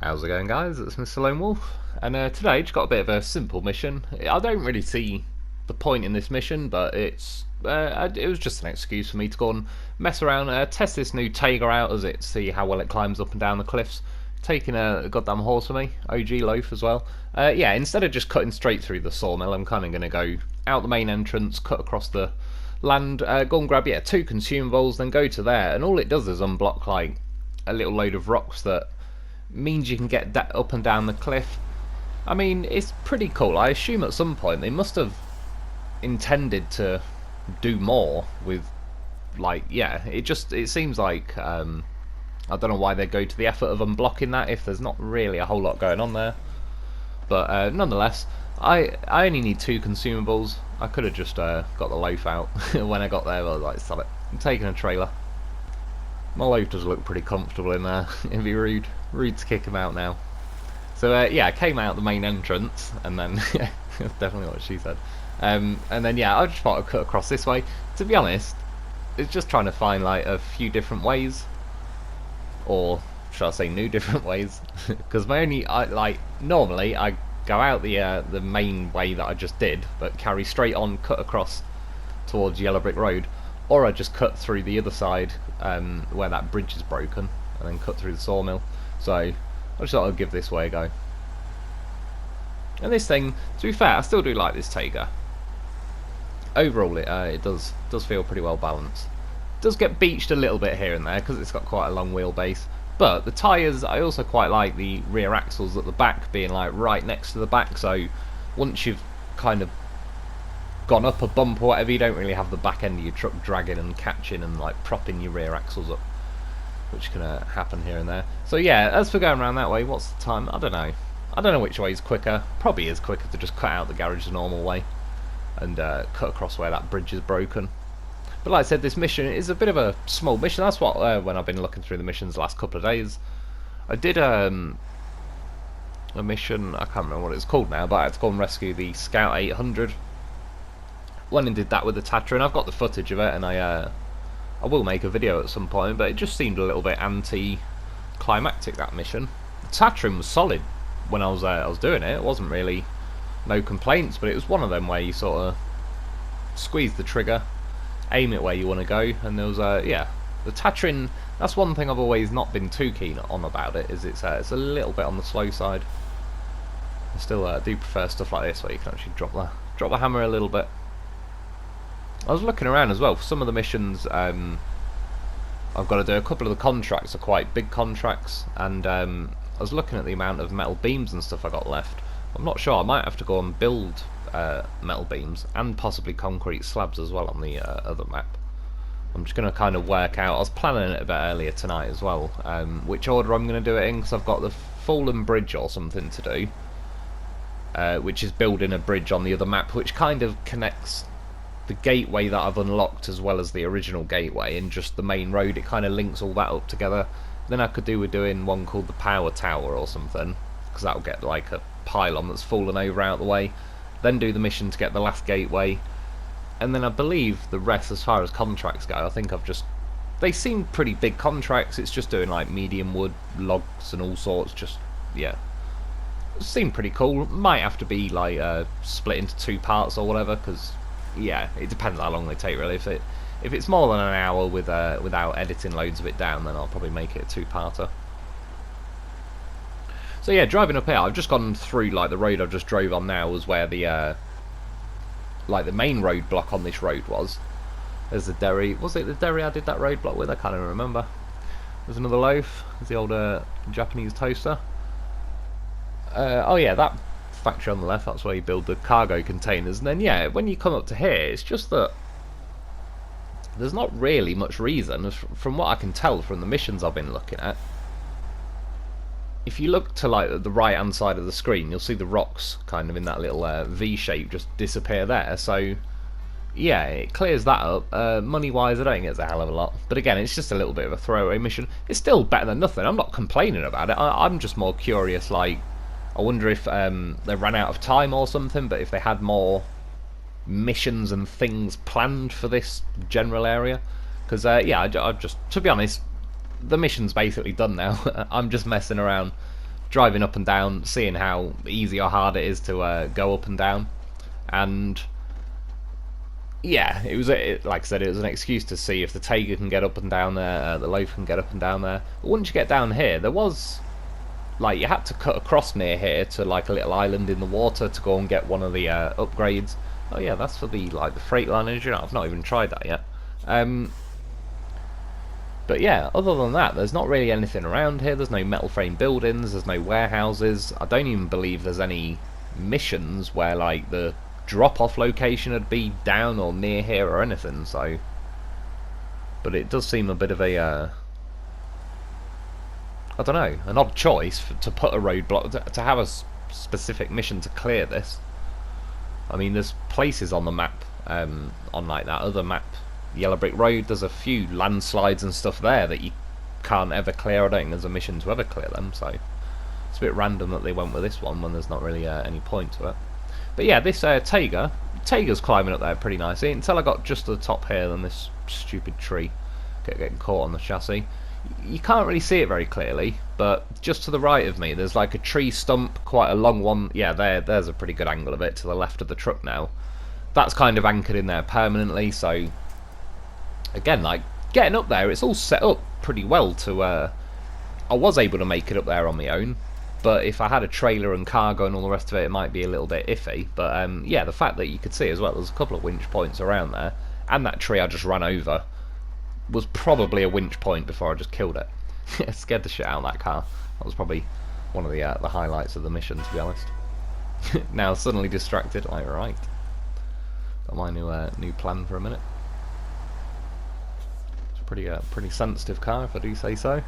How's it going, guys? It's Mr. Lo4f, and today just got a bit of a simple mission. I don't really see the point in this mission, but it was just an excuse for me to go and mess around, test this new Tayga out as it, see how well it climbs up and down the cliffs. Taking a goddamn horse for me, OG Lo4f as well. Yeah, instead of just cutting straight through the sawmill, I'm kind of going to go out the main entrance, cut across the land, go and grab 2 consumables, then go to there, and all it does is unblock like a little load of rocks that means you can get that up and down the cliff. I mean, it's pretty cool. I assume at some point they must have intended to do more with, like, yeah, it seems like I don't know why they go to the effort of unblocking that if there's not really a whole lot going on there. But nonetheless, I only need 2 consumables. I could have just got the loaf out when I got there. I was like, sod it, I'm taking a trailer. My loaf does look pretty comfortable in there. It'd be rude to kick him out now. So yeah, I came out the main entrance, and then that's definitely what she said. And then yeah, I just thought I'd cut across this way. To be honest, it's just trying to find like a few different ways, or should I say new different ways? Because normally I go out the main way that I just did, but carry straight on, cut across towards Yellow Brick Road, or I just cut through the other side where that bridge is broken, and then cut through the sawmill. So I just thought I'd give this way a go. And this thing, to be fair, I still do like this Tayga. Overall, it does feel pretty well balanced. It does get beached a little bit here and there because it's got quite a long wheelbase. But the tyres, I also quite like the rear axles at the back being like right next to the back. So once you've kind of gone up a bump or whatever, you don't really have the back end of your truck dragging and catching and like propping your rear axles up, which can happen here and there. So yeah, as for going around that way, what's the time? I don't know which way is quicker. Probably is quicker to just cut out the garage the normal way and cut across where that bridge is broken. But like I said, this mission is a bit of a small mission. That's what when I've been looking through the missions the last couple of days, I did a mission, I can't remember what it's called now, but I had to go and rescue the Scout 800. Went and did that with the Tatra, and I've got the footage of it, and I will make a video at some point, but it just seemed a little bit anti-climactic, that mission. The Tatrin was solid when I was doing it. It wasn't really no complaints, but it was one of them where you sort of squeeze the trigger, aim it where you want to go, and there was yeah, the Tatrin. That's one thing I've always not been too keen on about it, is it's a little bit on the slow side. I still do prefer stuff like this where you can actually drop the hammer a little bit. I was looking around as well for some of the missions. I've got to do a couple of the contracts are quite big contracts, and I was looking at the amount of metal beams and stuff I got left. I'm not sure, I might have to go and build metal beams and possibly concrete slabs as well on the other map. I'm just going to kind of work out, I was planning it a bit earlier tonight as well, which order I'm going to do it in, because I've got the Fallen Bridge or something to do, which is building a bridge on the other map, which kind of connects the gateway that I've unlocked as well as the original gateway and just the main road. It kind of links all that up together. Then I could do with doing one called the Power Tower or something, because that'll get like a pylon that's fallen over out the way. Then do the mission to get the last gateway, and then I believe the rest, as far as contracts go, I think they seem pretty big contracts. It's just doing like medium wood, logs and all sorts. Just, yeah, it seemed pretty cool. Might have to be like split into 2 parts or whatever, because yeah, it depends how long they take really. If it's more than an hour without editing loads of it down, then I'll probably make it a 2-parter. So yeah, driving up here, I've just gone through, like, the road I just drove on now was where the like the main roadblock on this road was. There's the dairy. Was it the dairy I did that roadblock with? I can't even remember. There's another loaf. There's the old Japanese toaster. Oh yeah, that factory on the left, that's where you build the cargo containers. And then yeah, when you come up to here, it's just that there's not really much reason, from what I can tell from the missions I've been looking at. If you look to like the right hand side of the screen, you'll see the rocks kind of in that little V shape just disappear there. So yeah, it clears that up. Money wise, I don't think it's a hell of a lot, but again, it's just a little bit of a throwaway mission. It's still better than nothing. I'm not complaining about it. I'm just more curious, like, I wonder if they ran out of time or something, but if they had more missions and things planned for this general area. Because yeah, I just, to be honest, the mission's basically done now. I'm just messing around driving up and down, seeing how easy or hard it is to go up and down, and yeah, it was like I said, it was an excuse to see if the Tayga can get up and down there, the Lo4f can get up and down there. But once you get down here, there was like you had to cut across near here to like a little island in the water to go and get one of the upgrades. Oh yeah, that's for the like the Freightliner engine. I've not even tried that yet. But yeah, other than that, there's not really anything around here. There's no metal frame buildings, there's no warehouses. I don't even believe there's any missions where like the drop-off location would be down or near here or anything, so... But it does seem a bit of a, I don't know, an odd choice to put a roadblock, to have a specific mission to clear this. I mean, there's places on the map, on like that other map, Yellow Brick Road, there's a few landslides and stuff there that you can't ever clear. I don't think there's a mission to ever clear them, so it's a bit random that they went with this one when there's not really any point to it. But yeah, this Tayga's climbing up there pretty nicely until I got just to the top here, then this stupid tree getting caught on the chassis. You can't really see it very clearly, but just to the right of me there's like a tree stump, quite a long one. Yeah, there's a pretty good angle of it to the left of the truck now. That's kind of anchored in there permanently, so again, like, getting up there, it's all set up pretty well to, I was able to make it up there on my own, but if I had a trailer and cargo and all the rest of it, it might be a little bit iffy. But yeah, the fact that you could see as well, there's a couple of winch points around there, and that tree I just ran over was probably a winch point before I just killed it. It scared the shit out of that car. That was probably one of the highlights of the mission, to be honest. Now suddenly distracted, like, right. Got my new plan for a minute. Pretty sensitive car, if I do say so.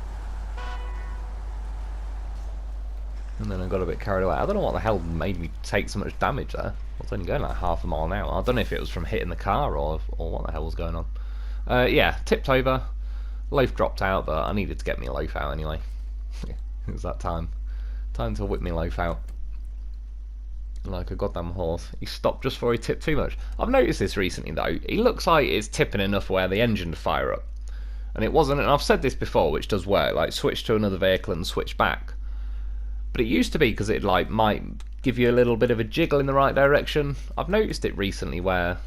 And then I got a bit carried away. I don't know what the hell made me take so much damage there. I was only going like half a mile an hour. I don't know if it was from hitting the car or what the hell was going on. Yeah, tipped over. Lo4f dropped out, but I needed to get me a Lo4f out anyway. It was that time. Time to whip me Lo4f out. Like a goddamn horse. He stopped just before he tipped too much. I've noticed this recently though. He looks like it's tipping enough where the engine to fire up. And it wasn't, and I've said this before, which does work, like switch to another vehicle and switch back. But it used to be because it like might give you a little bit of a jiggle in the right direction. I've noticed it recently where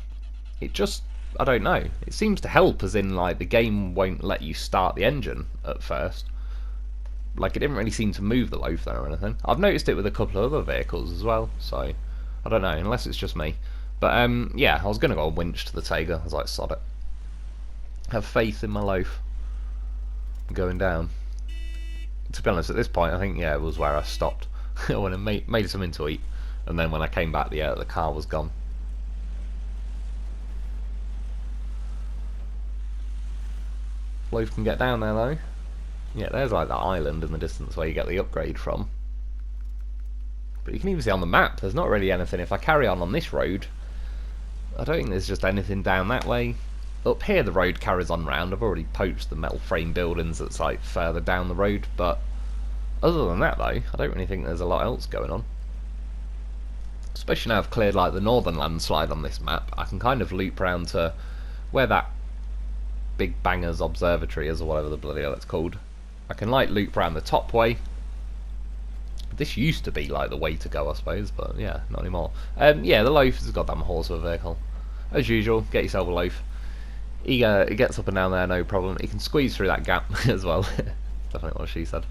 it just, I don't know, it seems to help, as in like the game won't let you start the engine at first. Like it didn't really seem to move the Lo4f there or anything. I've noticed it with a couple of other vehicles as well, so I don't know, unless it's just me. But yeah, I was going to go a winch to the Tayga. I was like, sod it. Have faith in my Lo4f going down. To be honest, at this point, I think, yeah, it was where I stopped. When I made something to eat, and then when I came back, the car was gone. Lo4f can get down there, though. Yeah, there's like that island in the distance where you get the upgrade from. But you can even see on the map, there's not really anything. If I carry on this road, I don't think there's just anything down that way. Up here the road carries on round. I've already poached the metal frame buildings that's like further down the road, but other than that though, I don't really think there's a lot else going on. Especially now I've cleared like the northern landslide on this map, I can kind of loop round to where that Big Bangers Observatory is, or whatever the bloody hell it's called. I can like loop round the top way. This used to be like the way to go, I suppose, but yeah, not anymore. Yeah, the Lo4f has got that horse of a vehicle. As usual, get yourself a Lo4f. He gets up and down there, no problem. He can squeeze through that gap as well. Definitely what she said.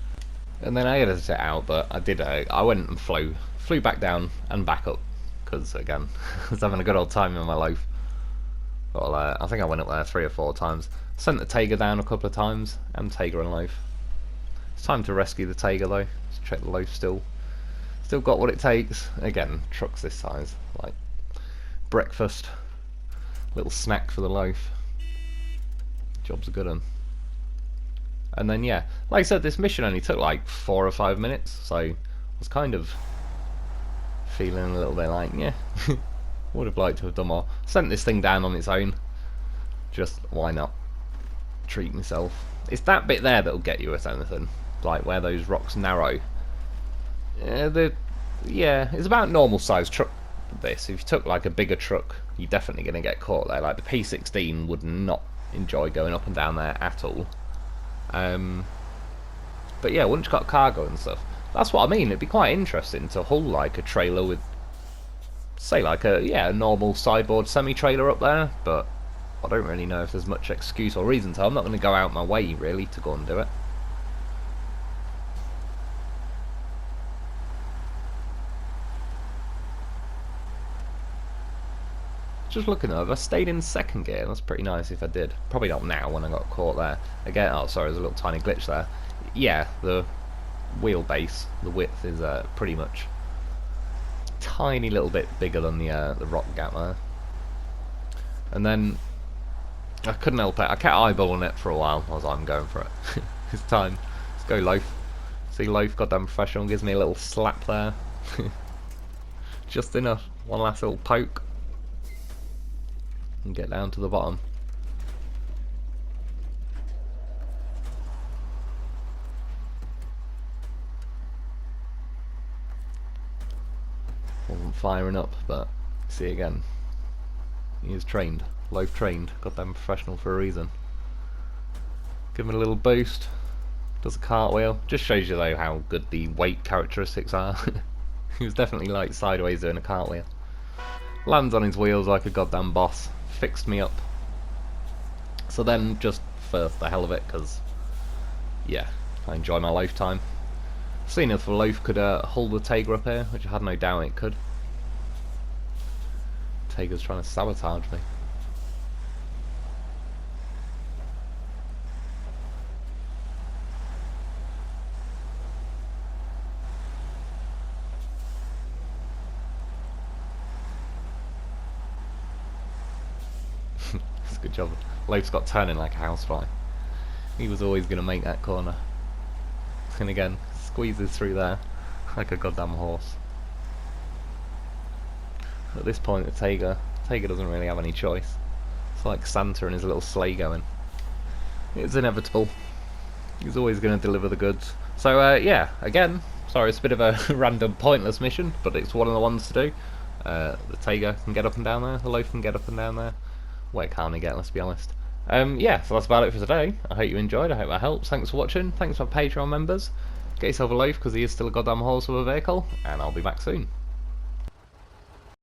And then I edited it out, but I did. I went and flew back down and back up, because again, I was having a good old time in my Lo4f. Well, I think I went up there 3 or 4 times. Sent the Tayga down a couple of times, and Tayga and Lo4f. It's time to rescue the Tayga though. Let's check the Lo4f still got what it takes. Again, trucks this size, like breakfast, little snack for the Lo4f. Job's a good one. And then yeah, like I said, this mission only took like 4 or 5 minutes, so I was kind of feeling a little bit like, yeah, would have liked to have done more. Sent this thing down on its own, just why not treat myself. It's that bit there that'll get you at anything, like where those rocks narrow. Yeah, it's about normal sized truck. This, if you took like a bigger truck, you're definitely going to get caught there. Like the P16 would not enjoy going up and down there at all. But yeah, once you got cargo and stuff, That's what I mean. It'd be quite interesting to haul like a trailer with, say, like a normal sideboard semi-trailer up there, but I don't really know if there's much excuse or reason to. I'm not going to go out my way really to go and do it. Just looking over, I stayed in second gear. That's pretty nice if I did. Probably not now when I got caught there. Again, oh sorry, there's a little tiny glitch there. Yeah, the wheelbase, the width is pretty much tiny little bit bigger than the rock gap there. And then I couldn't help it. I kept eyeballing it for a while as I'm going for it. It's time. Let's go Lo4f. See Lo4f, goddamn professional, gives me a little slap there. Just enough. One last little poke. And get down to the bottom. Wasn't firing up, but see again. He is trained. Lo4f trained. Goddamn professional for a reason. Give him a little boost. Does a cartwheel. Just shows you though how good the weight characteristics are. He was definitely like sideways doing a cartwheel. Lands on his wheels like a goddamn boss. Fixed me up. So then, just for the hell of it, because yeah, I enjoy my lifetime. Seeing if the Lo4f could hold the Tayga up here, which I had no doubt it could. Tayga's trying to sabotage me. That's a good job. Lo4f's got turning like a housefly. He was always going to make that corner. And again, squeezes through there like a goddamn horse. At this point, the Tayga doesn't really have any choice. It's like Santa and his little sleigh going. It's inevitable. He's always going to deliver the goods. So yeah, again, sorry, it's a bit of a random, pointless mission, but it's one of the ones to do. The Tayga can get up and down there. The Lo4f can get up and down there. Where can't he get? Let's be honest. Yeah, so that's about it for today. I hope you enjoyed. I hope that helps. Thanks for watching. Thanks for Patreon members. Get yourself a Lo4f because he is still a goddamn horse of a vehicle, and I'll be back soon.